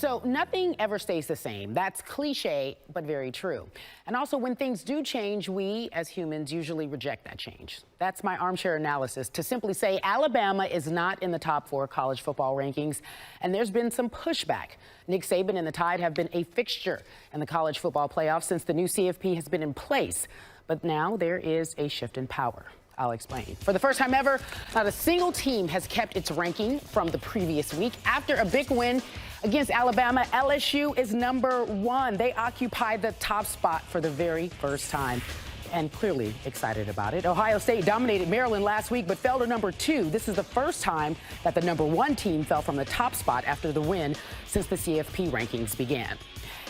So nothing ever stays the same. That's cliche, but very true. And also, when things do change, we as humans usually reject that change. That's my armchair analysis to simply say Alabama is not in the top 4 college football rankings, and there's been some pushback. Nick Saban and the Tide have been a fixture in the college football playoffs since the new CFP has been in place. But now there is a shift in power. I'll explain. For the first time ever, not a single team has kept its ranking from the previous week. After a big win against Alabama, LSU is number 1. They occupy the top spot for the very first time, and clearly excited about it. Ohio State dominated Maryland last week, but fell to number 2. This is the first time that the number 1 team fell from the top spot after the win since the CFP rankings began.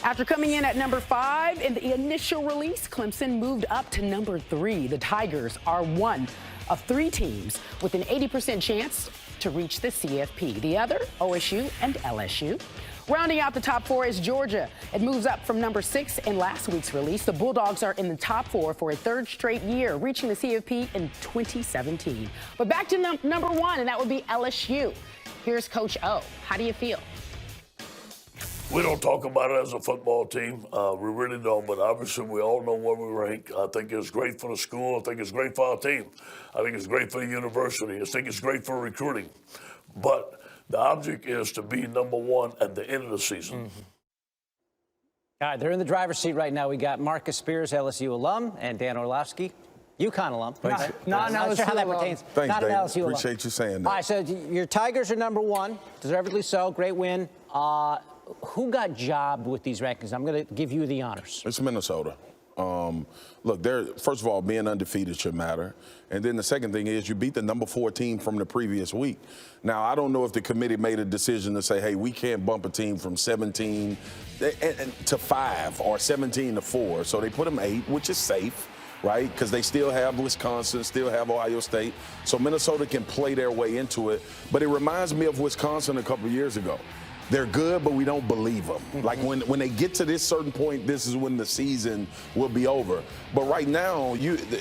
After coming in at number 5 in the initial release, Clemson moved up to number 3. The Tigers are one of 3 teams with an 80% chance to reach the CFP. The other, OSU and LSU. Rounding out the top 4 is Georgia. It moves up from number 6 in last week's release. The Bulldogs are in the top 4 for a 3rd straight year, reaching the CFP in 2017. But back to number 1, and that would be LSU. Here's Coach O. How do you feel? We don't talk about it as a football team. We really don't, but obviously we all know where we rank. I think it's great for the school. I think it's great for our team. I think it's great for the university. I think it's great for recruiting. But the object is to be number 1 at the end of the season. All right, they're in the driver's seat right now. We got Marcus Spears, LSU alum, and Dan Orlovsky, UConn alum. Not sure how that pertains. Thanks, not an Dave. LSU alum. Appreciate you saying that. All right, so your Tigers are number 1, deservedly so. Great win. Who got jobbed with these rankings? I'm going to give you the honors. It's Minnesota. Look, first of all, being undefeated should matter. And then the second thing is you beat the number 4 team from the previous week. Now, I don't know if the committee made a decision to say, hey, we can't bump a team from 17 to 5 or 17 to 4. So they put them 8, which is safe, right? Because they still have Wisconsin, still have Ohio State. So Minnesota can play their way into it. But it reminds me of Wisconsin a couple of years ago. They're good, but we don't believe them. Like when they get to this certain point, this is when the season will be over. But right now,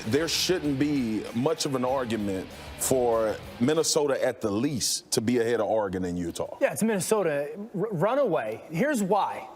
there shouldn't be much of an argument for Minnesota at the least to be ahead of Oregon and Utah. Yeah, it's Minnesota. Runaway. Here's why.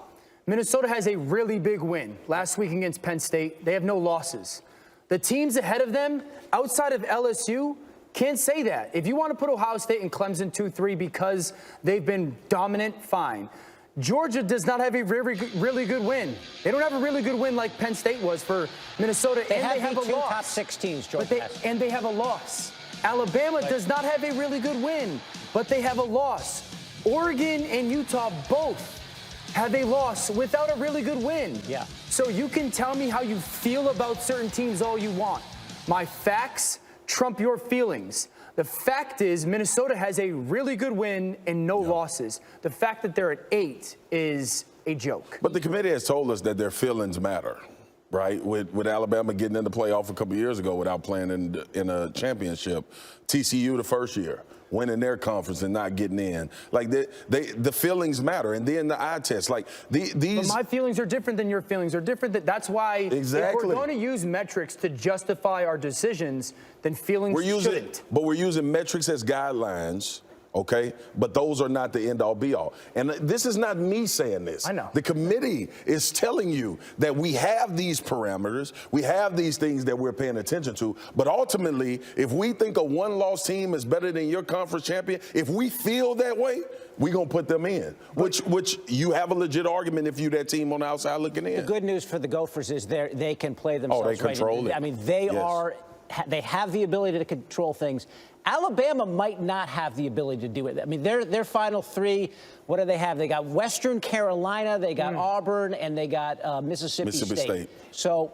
Minnesota has a really big win last week against Penn State. They have no losses. The teams ahead of them, outside of LSU, can't say that. If you want to put Ohio State and Clemson 2-3 because they've been dominant, fine. Georgia does not have a really good win. They don't have a really good win like Penn State was for Minnesota. They have a loss. Top 6 teams, Georgia. And they have a loss. Alabama does not have a really good win, but they have a loss. Oregon and Utah both have a loss without a really good win. Yeah. So you can tell me how you feel about certain teams all you want. My facts trump your feelings. The fact is Minnesota has a really good win and no losses. The fact that they're at 8 is a joke. But the committee has told us that their feelings matter, right? With Alabama getting in the playoff a couple years ago without playing in a championship. TCU the first year, winning their conference and not getting in. Like the feelings matter, and then the eye test. Like these. But my feelings are different than your feelings are different. That's why exactly. If we're going to use metrics to justify our decisions, then feelings shouldn't. But we're using metrics as guidelines. Okay, but those are not the end-all, be-all. And this is not me saying this. I know. The committee is telling you that we have these parameters, we have these things that we're paying attention to, but ultimately, if we think a one-loss team is better than your conference champion, if we feel that way, we're going to put them in, which you have a legit argument if you're that team on the outside looking in. The good news for the Gophers is they can play themselves. Oh, they control it. I mean, they have the ability to control things. Alabama might not have the ability to do it. I mean, their final 3, what do they have? They got Western Carolina, they got Auburn, and they got Mississippi State. So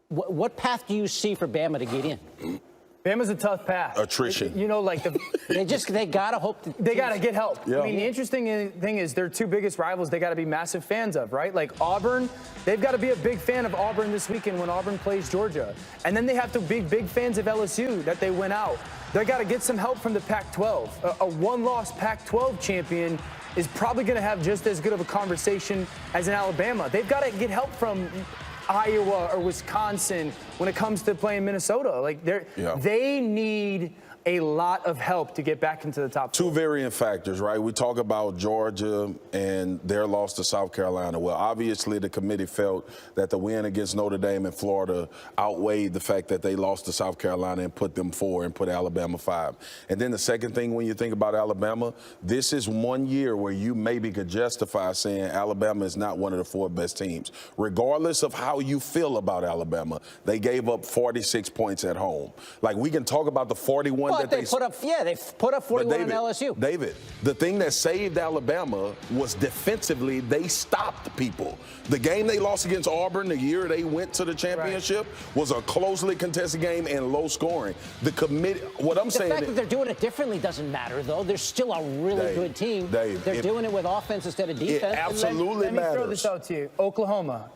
what path do you see for Bama to get in? Bama's a tough path. Attrition. You know, like they gotta hope. They gotta get help. Yeah. I mean, the interesting thing is their 2 biggest rivals. They gotta be massive fans of, right? Like Auburn, they've got to be a big fan of Auburn this weekend when Auburn plays Georgia, and then they have to be big fans of LSU that they went out. They got to get some help from the Pac-12. A one-loss Pac-12 champion is probably going to have just as good of a conversation as in Alabama. They've got to get help from Iowa or Wisconsin when it comes to playing Minnesota. Like they need a lot of help to get back into the top Two four. varying factors, right? We talk about Georgia and their loss to South Carolina. Well, obviously the committee felt that the win against Notre Dame and Florida outweighed the fact that they lost to South Carolina and put them 4 and put Alabama 5. And then the second thing, when you think about Alabama, this is one year where you maybe could justify saying Alabama is not one of the 4 best teams. Regardless of how you feel about Alabama, they gave up 46 points at home. Like, we can talk about the 41 But that they put up, they put up 41 on LSU. David, the thing that saved Alabama was defensively, they stopped people. The game they lost against Auburn, the year they went to the championship, was a closely contested game and low scoring. The committee, what I'm The saying fact is, that they're doing it differently doesn't matter, though. They're still a really good team. They're doing it with offense instead of defense. It absolutely Let me throw matters. this out to you. Oklahoma.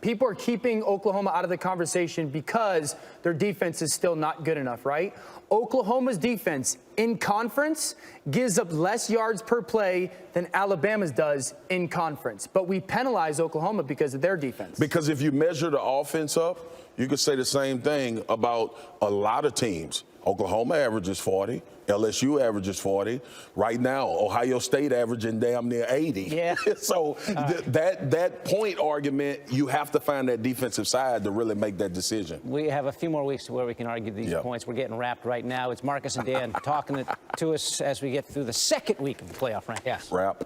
People are keeping Oklahoma out of the conversation because their defense is still not good enough, right? Oklahoma's defense in conference gives up less yards per play than Alabama's does in conference. But we penalize Oklahoma because of their defense. Because if you measure the offense up, you could say the same thing about a lot of teams. Oklahoma averages 40. LSU averages 40. Right now, Ohio State averaging damn near 80. Yeah. So that point argument, you have to find that defensive side to really make that decision. We have a few more weeks to where we can argue these points. We're getting wrapped right now. It's Marcus and Dan talking to us as we get through the second week of the playoff rank. Yes. Wrap.